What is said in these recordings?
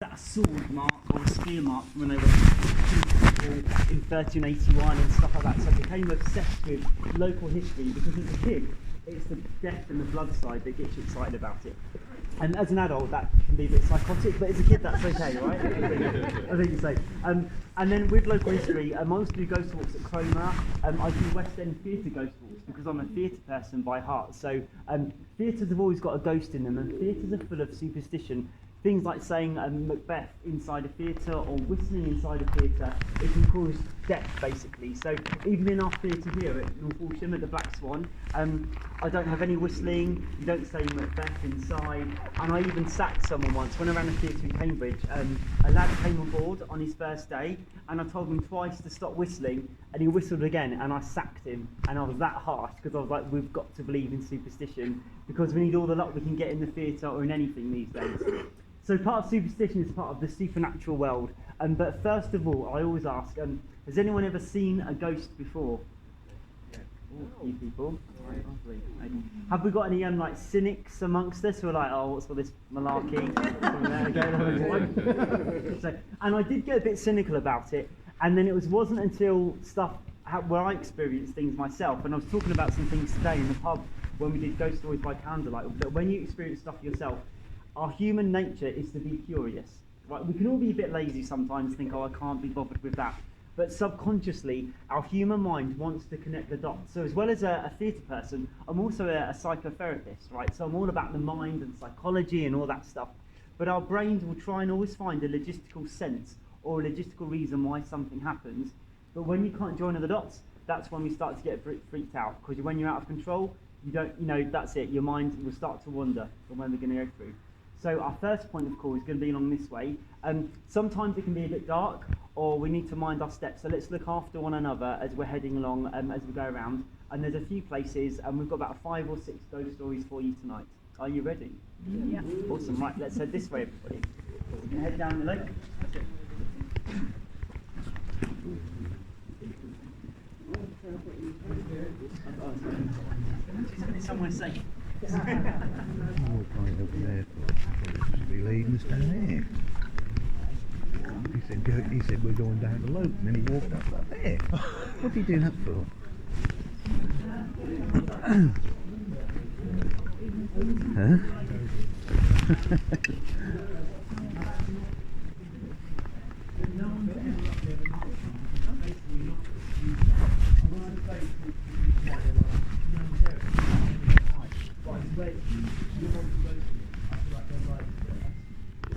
that a sword mark or a spear mark when they were in 1381 and stuff like that. So I became obsessed with local history because as a kid, it's the death and the blood side that gets you excited about it. And as an adult, that can be a bit psychotic, but as a kid, that's okay, right? I think you say. And then with local history, I used to do ghost walks at Cromer. I do West End theatre ghost walks because I'm a theatre person by heart. So theatres have always got a ghost in them, and theatres are full of superstition. Things like saying Macbeth inside a theatre or whistling inside a theatre, it can cause death basically. So even in our theatre here at North Walsham at the Black Swan, I don't have any whistling, you don't say Macbeth inside, and I even sacked someone once. When I ran a theatre in Cambridge, a lad came on board on his first day and I told him twice to stop whistling and he whistled again and I sacked him, and I was that harsh because I was like, we've got to believe in superstition because we need all the luck we can get in the theatre or in anything these days. So part of superstition is part of the supernatural world. But first of all, I always ask, has anyone ever seen a ghost before? Yeah. A few people. Right, have we got any like cynics amongst us who are like, oh, what's all this malarkey? And I did get a bit cynical about it, and then it wasn't until where I experienced things myself, and I was talking about some things today in the pub when we did ghost stories by candlelight, that when you experience stuff yourself, our human nature is to be curious. Right? We can all be a bit lazy sometimes, think, oh, I can't be bothered with that. But subconsciously, our human mind wants to connect the dots. So as well as a theatre person, I'm also a psychotherapist, right? So I'm all about the mind and psychology and all that stuff. But our brains will try and always find a logistical sense or a logistical reason why something happens. But when you can't join the dots, that's when we start to get freaked out. Because when you're out of control, that's it. Your mind will start to wander from where we're going to go through. So our first point of call is going to be along this way. Sometimes it can be a bit dark, or we need to mind our steps. So let's look after one another as we're heading along, as we go around. And there's a few places, and we've got about 5 or 6 ghost stories for you tonight. Are you ready? Yeah. Awesome. Right, let's head this way, everybody. We're going to head down the lake. That's it. Somewhere safe. Oh, right over there. Be leading us down here. He said we're going down the loop, and then he walked up there. What did he do that for? Huh?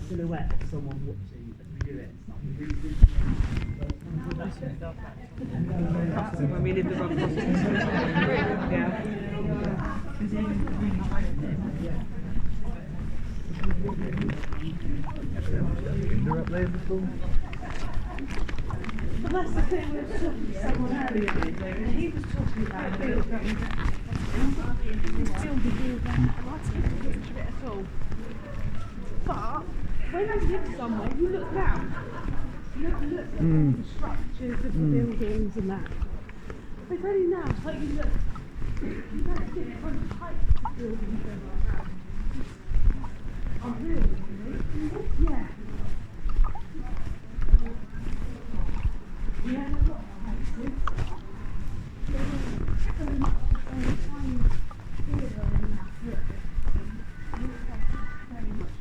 Silhouette of someone watching as we do it. When we did the rock yeah. Finger up there before? But that's the thing, we were talking to someone earlier, and he was talking about field going at all. But when you live somewhere, you look round. You don't look at all the structures of the buildings and that. It's only now, like you look, you don't see different types of buildings and like that. Oh really? Yeah. Yeah, a lot of places. So much tiny theatre and that. Look. Very much.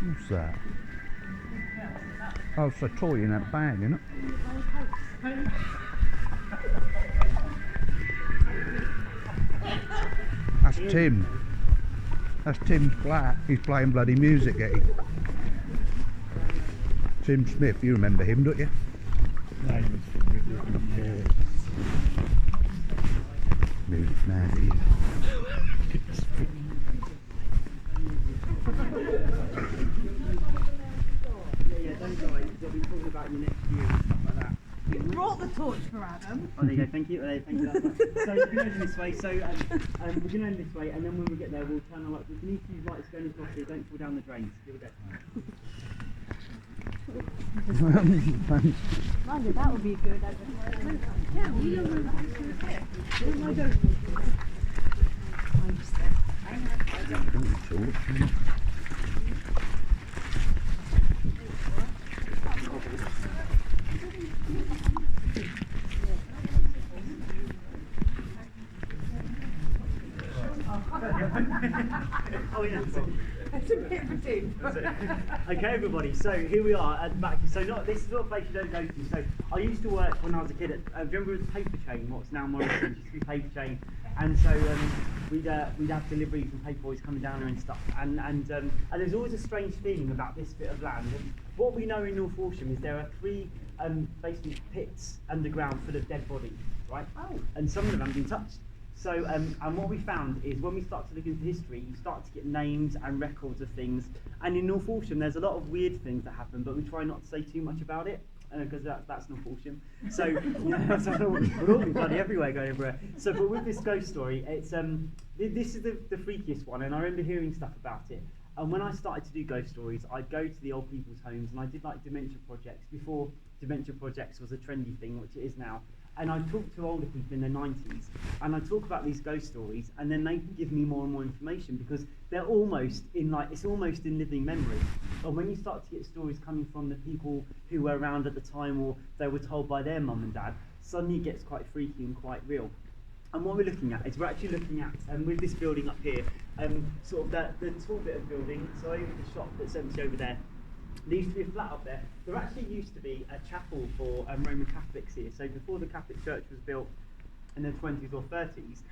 What's that? Oh, it's a toy in that bag, isn't it? That's Tim. That's Tim's flat. He's playing bloody music, eh? Tim Smith, you remember him, don't you? Music man, he is. They'll be talking about your next year and stuff like that. You brought the torch for Adam. Oh, there you go. Thank you. Thank you. So we're going to end this way. So we're going to end this way, and then when we get there, we'll turn on lights. If you need to use lights going across here, don't fall down the drains. Here we go. Mind you, that would be good. Yeah, we don't know what to do here. Where am I going? I'm just there. Don't talk. Oh yeah. It's a bit of a dip. Okay, everybody. So here we are at the back. So this is not a place you don't go to. So I used to work when I was a kid at. Do you remember the paper chain? What's now Morrison? Used to be paper chain. And so we'd have deliveries and paper boys coming down there and stuff. And there's always a strange feeling about this bit of land. And what we know in North Walsham is there are three basically pits underground full of dead bodies, right? Oh. And some of them haven't been touched. So, and what we found is when we start to look into history, you start to get names and records of things. And in North Walsham, there's a lot of weird things that happen, but we try not to say too much about it, because that's North Walsham. So, so we're all bloody everywhere, going everywhere. So, but with this ghost story, it's this is the freakiest one, and I remember hearing stuff about it. And when I started to do ghost stories, I'd go to the old people's homes, and I did like dementia projects before dementia projects was a trendy thing, which it is now. And I talk to older people in their 90s, and I talk about these ghost stories, and then they give me more and more information because they're almost in it's almost in living memory. And when you start to get stories coming from the people who were around at the time, or they were told by their mum and dad, suddenly it gets quite freaky and quite real. And what we're looking at is we're actually looking at, with this building up here, sort of the tall bit of building, so over the shop that's empty over there. There used to be a flat up there. There actually used to be a chapel for Roman Catholics here. So before the Catholic Church was built in the 20s or 30s,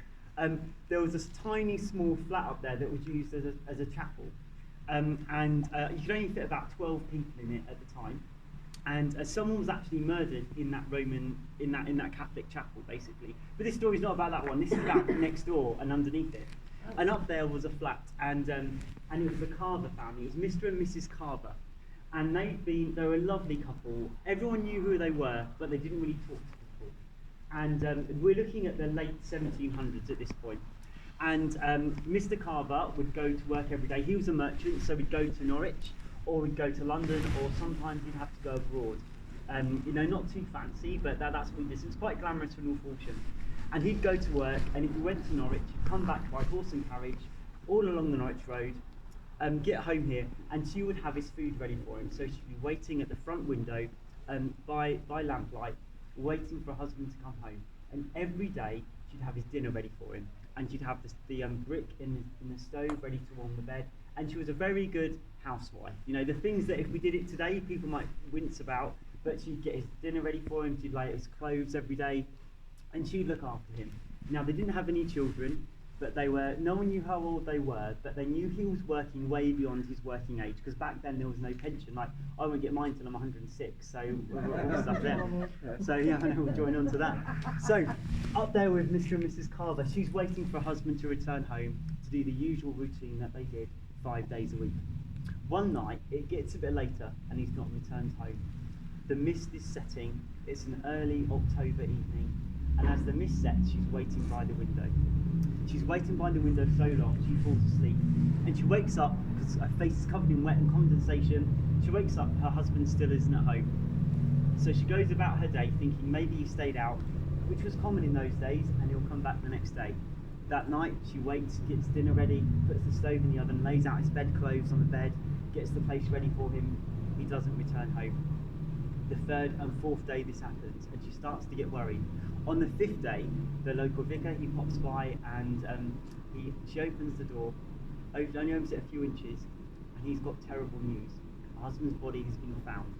there was this tiny small flat up there that was used as a chapel. And you could only fit about 12 people in it at the time. And someone was actually murdered in that in that Catholic chapel, basically. But this story's not about that one. This is about next door and underneath it. And up there was a flat, and it was the Carver family. It was Mr. and Mrs. Carver. And they were a lovely couple. Everyone knew who they were, but they didn't really talk to people. And we're looking at the late 1700s at this point. And Mr. Carver would go to work every day. He was a merchant, so we'd go to Norwich, or we'd go to London, or sometimes he'd have to go abroad. Not too fancy, but that's what he did. It was quite glamorous for North Walsham. And he'd go to work, and if he went to Norwich, he'd come back by horse and carriage, all along the Norwich Road, get home here, and she would have his food ready for him. So she'd be waiting at the front window by lamplight, waiting for her husband to come home. And every day she'd have his dinner ready for him, and she'd have the brick in the stove ready to warm the bed. And she was a very good housewife. The things that if we did it today, people might wince about, but she'd get his dinner ready for him, she'd lay out his clothes every day, and she'd look after him. Now, they didn't have any children, but no one knew how old they were, but they knew he was working way beyond his working age, because back then there was no pension. Like, I won't get mine till I'm 106, so all stuff there. So yeah, I know we'll join on to that. So, up there with Mr. and Mrs. Carver, she's waiting for her husband to return home to do the usual routine that they did 5 days a week. One night, it gets a bit later, and he's not returned home. The mist is setting, it's an early October evening, and as the mist sets, she's waiting by the window. She's waiting by the window so long, she falls asleep. And she wakes up, because her face is covered in wet and condensation. She wakes up, her husband still isn't at home. So she goes about her day thinking maybe he stayed out, which was common in those days, and he'll come back the next day. That night, she waits, gets dinner ready, puts the stove in the oven, lays out his bedclothes on the bed, gets the place ready for him. He doesn't return home. The third and fourth day this happens, and she starts to get worried. On the fifth day, the local vicar, he pops by, and she opens the door, only opens it a few inches, and he's got terrible news. Her husband's body has been found,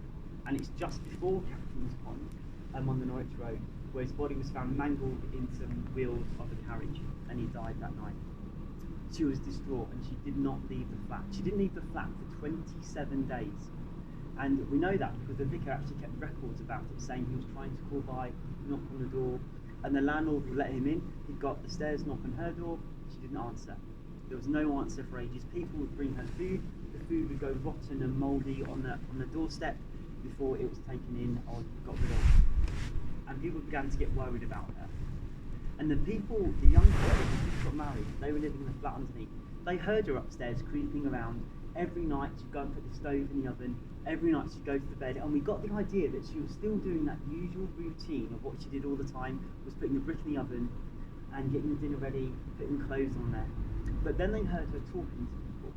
and it's just before Captain's Pond, on the Norwich Road, where his body was found mangled in some wheels of a carriage, and he died that night. She was distraught, and she did not leave the flat. She didn't leave the flat for 27 days. And we know that because the vicar actually kept records about it, saying he was trying to call by, knock on the door, and the landlord would let him in. He got the stairs, knock on her door, she didn't answer. There was no answer for ages. People would bring her food, the food would go rotten and mouldy on the doorstep before it was taken in or got rid of. And people began to get worried about her. And the young people who just got married, they were living in the flat underneath. They heard her upstairs creeping around. Every night she'd go and put the stove in the oven. Every night she'd go to the bed. And we got the idea that she was still doing that usual routine of what she did all the time, was putting the brick in the oven and getting the dinner ready, putting clothes on there. But then they heard her talking to people,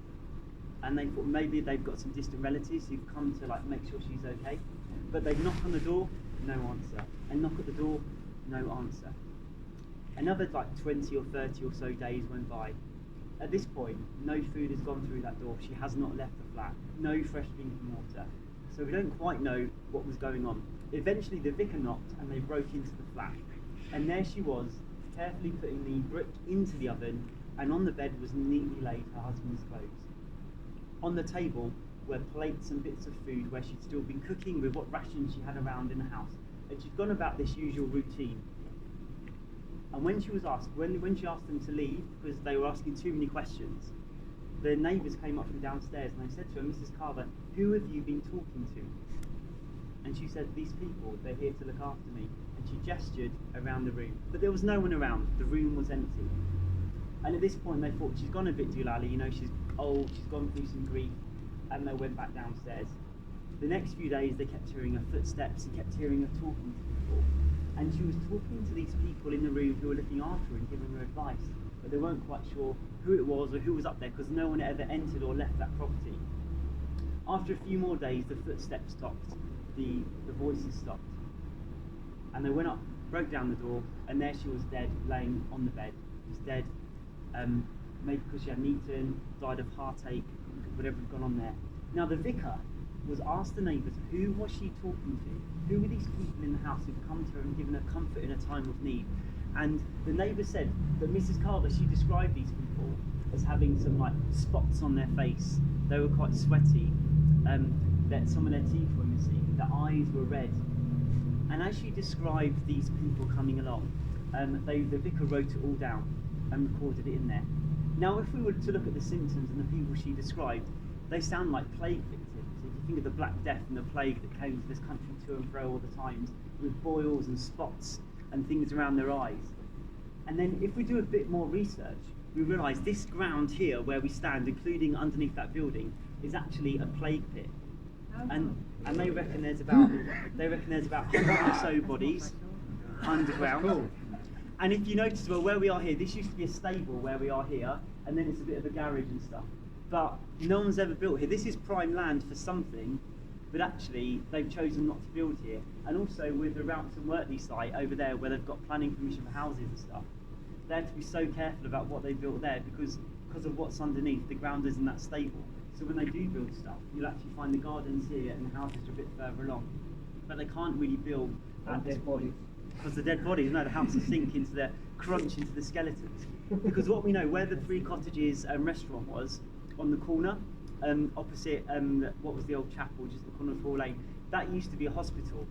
and they thought maybe they've got some distant relatives who've come to like make sure she's okay. But they'd knock on the door, no answer, and knock at the door, no answer. Another like 20 or 30 or so days went by. At this point, no food has gone through that door. She has not left the flat. No fresh drinking water. So we don't quite know what was going on. Eventually, the vicar knocked and they broke into the flat. And there she was, carefully putting the brick into the oven, and on the bed was neatly laid her husband's clothes. On the table were plates and bits of food where she'd still been cooking with what rations she had around in the house. And she'd gone about this usual routine. And when she was asked, when she asked them to leave, because they were asking too many questions, the neighbours came up from downstairs and they said to her, Mrs. Carver, who have you been talking to? And she said, these people, they're here to look after me. And she gestured around the room. But there was no one around, the room was empty. And at this point they thought, she's gone a bit doolally, you know, she's old, she's gone through some grief, and they went back downstairs. The next few days they kept hearing her footsteps and kept hearing her talking to people. And she was talking to these people in the room who were looking after her and giving her advice, but they weren't quite sure who it was or who was up there because no one ever entered or left that property. After a few more days, the footsteps stopped, the voices stopped, and they went up, broke down the door, and there she was dead, laying on the bed. She was dead, maybe because she hadn't eaten, died of heartache, whatever had gone on there. Now the vicar was asked the neighbours, who was she talking to? Who were these people in the house who'd come to her and given her comfort in a time of need? And the neighbours said that Mrs. Carver, she described these people as having some like spots on their face. They were quite sweaty, that some of their teeth were missing, their eyes were red. And as she described these people coming along, the vicar wrote it all down and recorded it in there. Now if we were to look at the symptoms and the people she described, they sound like plague victims. If you think of the Black Death and the plague that came to this country to and fro all the times, with boils and spots and things around their eyes. And then if we do a bit more research, we realise this ground here where we stand, including underneath that building, is actually a plague pit. And they reckon there's about 100 or so bodies underground. And if you notice, well, where we are here, this used to be a stable where we are here, and then it's a bit of a garage and stuff. But no one's ever built here. This is prime land for something, but actually they've chosen not to build here. And also with the Routes and Wortley site over there, where they've got planning permission for houses and stuff, they have to be so careful about what they built there because of what's underneath. The ground isn't that stable. So when they do build stuff, you'll actually find the gardens here and the houses are a bit further along. But they can't really build at this point. Because the dead bodies, no, the houses sink into the crunch into the skeletons. Because what we know, where the Three Cottages restaurant was, on the corner, opposite what was the old chapel, just the corner of Hall Lane, that used to be a hospital,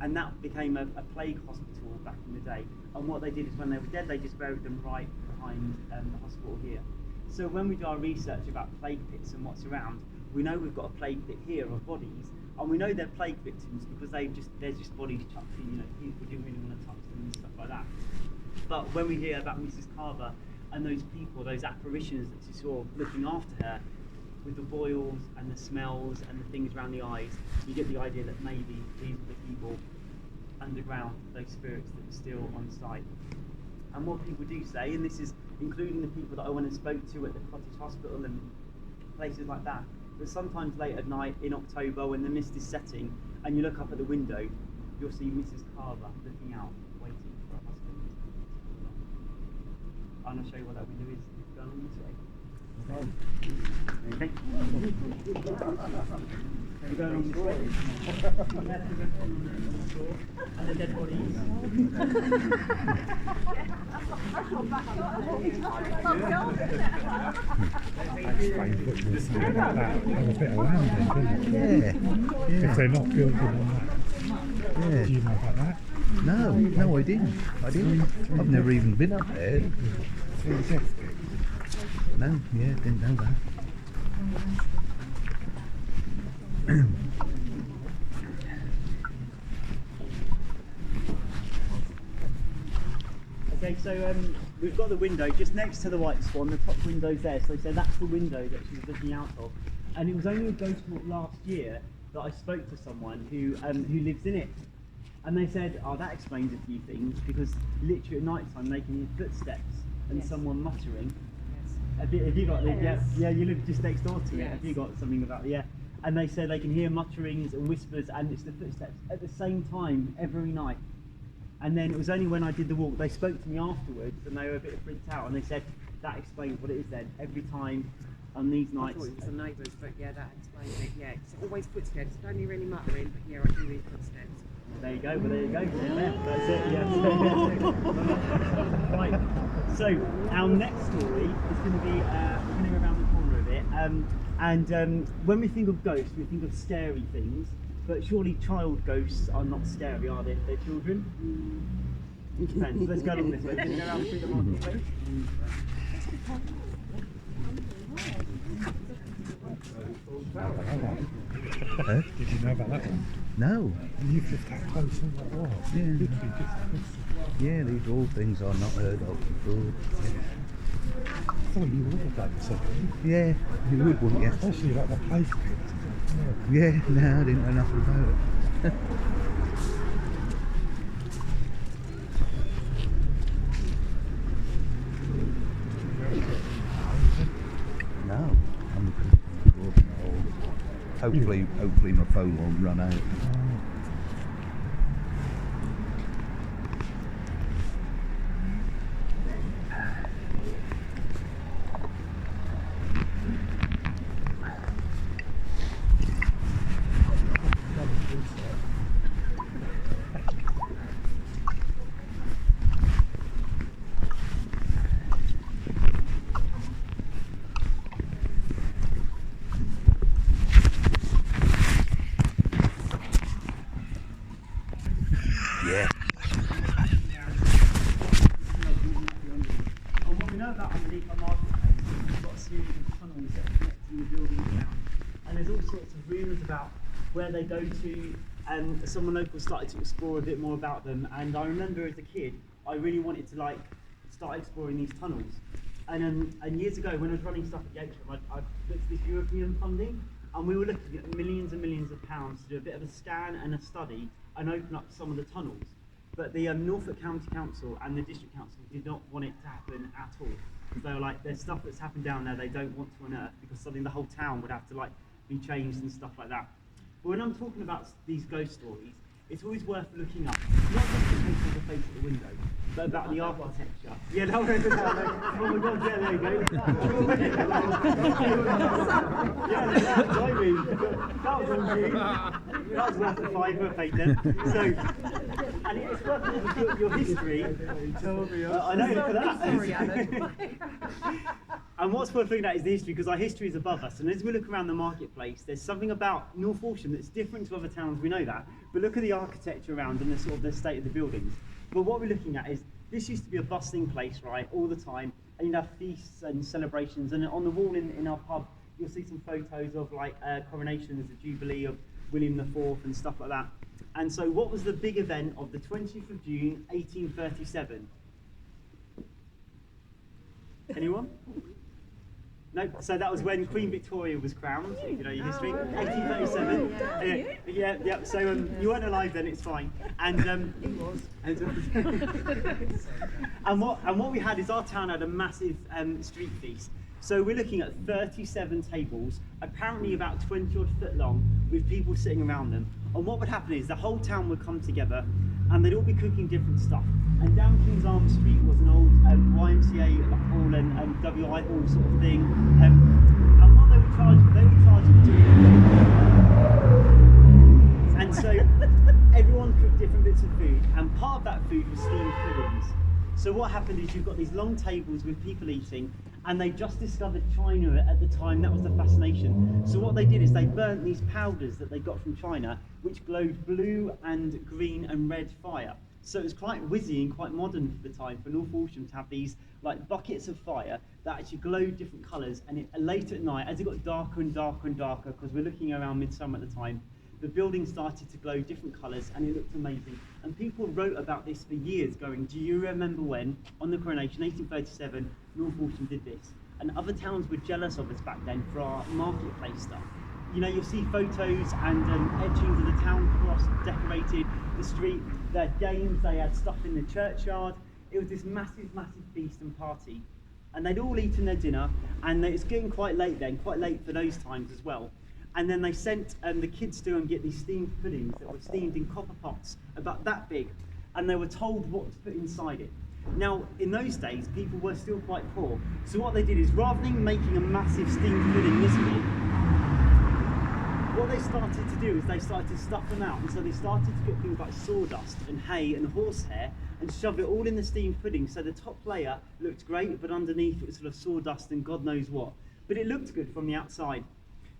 and that became a plague hospital back in the day. And what they did is when they were dead, they just buried them right behind the hospital here. So when we do our research about plague pits and what's around, we know we've got a plague pit here of bodies, and we know they're plague victims because they're just bodies chucked in, you know, people didn't really want to touch them and stuff like that. But when we hear about Mrs. Carver and those people, those apparitions that she saw looking after her, with the boils and the smells and the things around the eyes, you get the idea that maybe these were the people underground, those spirits that were still on site. And what people do say, and this is including the people that I went and spoke to at the cottage hospital and places like that sometimes late at night in October when the mist is setting and you look up at the window, you'll see Mrs. Carver looking out, waiting for her husband. I'm going to show you what that window is. It's going on this way. Okay. We're going on this way. And the dead bodies. A bit of land then, didn't it? If they're not building on that. Do you know about that? No, I didn't. I've never even been up there. No, didn't know that. Okay, so we've got the window just next to the White Swan, the top window's there, so that's the window that she was looking out of. And it was only a ghost walk last year that I spoke to someone who lives in it. And they said, oh, that explains a few things, because literally at night time they can hear footsteps and Yes. someone muttering. Yes. Have you got the, Yes. yeah, you live just next door to it. Yes. Have you got something about the, yeah? And they said they can hear mutterings and whispers, and it's the footsteps at the same time every night. And then it was only when I did the walk, they spoke to me afterwards, and they were a bit freaked out, and they said, that explains what it is then. Every time on these I nights. thought it was the neighbours, but yeah, that explains it. Yeah, it's always footsteps. It's only really muttering, but yeah, I do hear footsteps. There you go, well there you go. Yeah, that's it, yeah. Right, so our next story is going to be, we're going to go around the corner a bit. When we think of ghosts, we think of scary things, but surely child ghosts are not scary, are they? They're children? It depends. Let's go along this way. We're going to go around through the marketplace. Huh? Did you know about that one? No. You lived that close on that wall. Yeah. Literally just Yeah, these are all things I've not heard of before. I thought you would have done something. Yeah, you would, wouldn't you? Especially like the place pit. Yeah, no, I didn't know nothing about it. No, I'm hopefully my phone won't run out. Yeah. And what we know about underneath our marketplace is we've got a series of tunnels that are connecting the buildings down. And there's all sorts of rumours about where they go to, and someone local started to explore a bit more about them. And I remember as a kid, I really wanted to start exploring these tunnels. And years ago, when I was running stuff at Yatesham, I looked at this European funding, and we were looking at millions and millions of pounds to do a bit of a scan and a study and open up some of the tunnels. But the Norfolk County Council and the District Council did not want it to happen at all. Because they were like, there's stuff that's happened down there they don't want to unearth, because suddenly the whole town would have to be changed and stuff like that. But when I'm talking about these ghost stories, it's always worth looking up, not just the face of the face at the window, but about the architecture. Yeah, no, oh my god, yeah, there you go. Yeah, that's what I mean. That was on you. That was worth a fiver, fake then. So, and it's worth looking at your history. I know, look at that. And what's worth looking at is the history, because our history is above us. And as we look around the marketplace, there's something about North Walsham that's different to other towns, we know that. But look at the architecture around and the sort of the state of the buildings. But what we're looking at is, this used to be a bustling place, right, all the time. And you'd have feasts and celebrations. And on the wall in our pub, you'll see some photos of coronations, the Jubilee of William IV and stuff like that. And so what was the big event of the 20th of June, 1837? Anyone? No, so that was when Queen Victoria was crowned, if you know your history, 1837. Yeah. So you weren't alive then, it's fine. And he was. And what we had is our town had a massive street feast. So we're looking at 37 tables, apparently about 20 odd foot long, with people sitting around them. And what would happen is the whole town would come together, and they'd all be cooking different stuff. And down King's Arms Street was an old YMCA hall and WI hall sort of thing. And what they would charge for doing. And so everyone cooked different bits of food, and part of that food was steamed puddings. So what happened is you've got these long tables with people eating, and they just discovered China at the time. That was the fascination. So what they did is they burnt these powders that they got from China, which glowed blue and green and red fire. So it was quite whizzy and quite modern for the time for North Walsham to have these buckets of fire that actually glowed different colours. And later at night, as it got darker and darker and darker, because we're looking around midsummer at the time, the building started to glow different colours, and it looked amazing. And people wrote about this for years, going, do you remember when, on the coronation, 1837, North Walsham did this? And other towns were jealous of us back then for our marketplace stuff. you know, you'll see photos and etchings of the town cross decorated the street. They had games, they had stuff in the churchyard. It was this massive, massive feast and party. And they'd all eaten their dinner, and it's getting quite late then, quite late for those times as well. And then they sent the kids to go and get these steamed puddings that were steamed in copper pots, about that big, and they were told what to put inside it. Now, in those days, people were still quite poor, so what they did is, rather than making a massive steamed pudding this big, what they started to do is they started to stuff them out, and so they started to get things like sawdust and hay and horsehair and shove it all in the steamed pudding, so the top layer looked great, but underneath it was sort of sawdust and God knows what. But it looked good from the outside.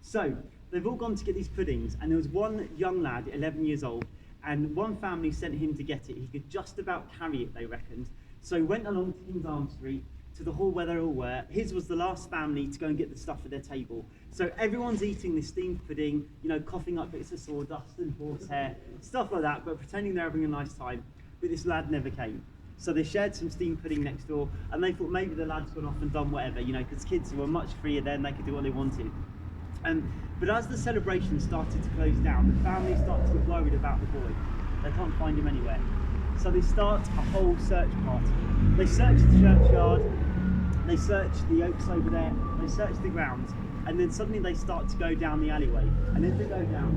So they've all gone to get these puddings, and there was one young lad, 11 years old, and one family sent him to get it. He could just about carry it, they reckoned. So he went along to King's Arms Street to the hall where they all were. His was the last family to go and get the stuff at their table. So everyone's eating this steamed pudding, you know, coughing up bits of sawdust and horsehair, stuff like that, but pretending they're having a nice time. But this lad never came. So they shared some steamed pudding next door, and they thought maybe the lad's gone off and done whatever, you know, because kids were much freer then, they could do what they wanted. But as the celebration started to close down, the family started to get worried about the boy. They can't find him anywhere. So they start a whole search party. They search the churchyard, they search the oaks over there, they search the grounds, and then suddenly they start to go down the alleyway. And as they go down,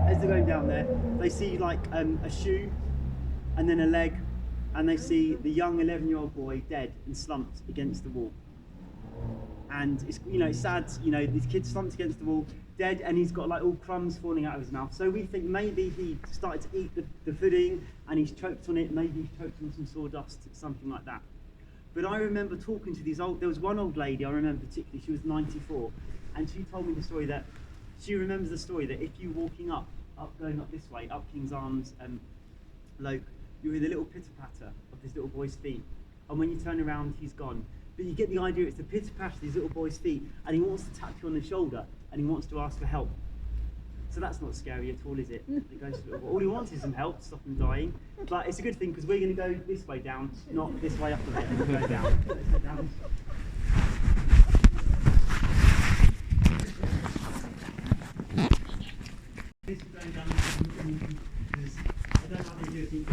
as they're going down there, they see like a shoe, and then a leg, and they see the young 11-year-old boy dead and slumped against the wall. And it's, you know, it's sad, you know, this kid slumped against the wall, dead, and he's got like all crumbs falling out of his mouth. So we think maybe he started to eat the pudding and he's choked on it, maybe he's choked on some sawdust, something like that. But I remember talking to there was one old lady I remember particularly, she was 94, and she told me the story that, she remembers the story that if you're walking going up this way, up King's Arms Loke, you hear the little pitter-patter of this little boy's feet, and when you turn around, he's gone. But you get the idea, it's the pitter-patter of these little boy's feet, and he wants to tap you on the shoulder, and he wants to ask for help. So that's not scary at all, is it? It goes to all he wants is some help to stop him dying. But it's a good thing, because we're going to go this way down, not this way up a bit, and we'll go down. Let's go down. This is going down because I don't know how they do it.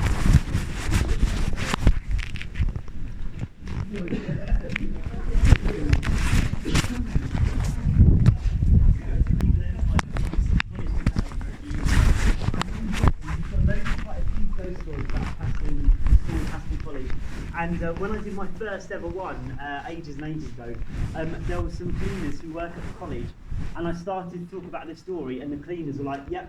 And when I did my first ever one, ages and ages ago, there were some cleaners who work at the college, and I started to talk about this story, and the cleaners were like, yep,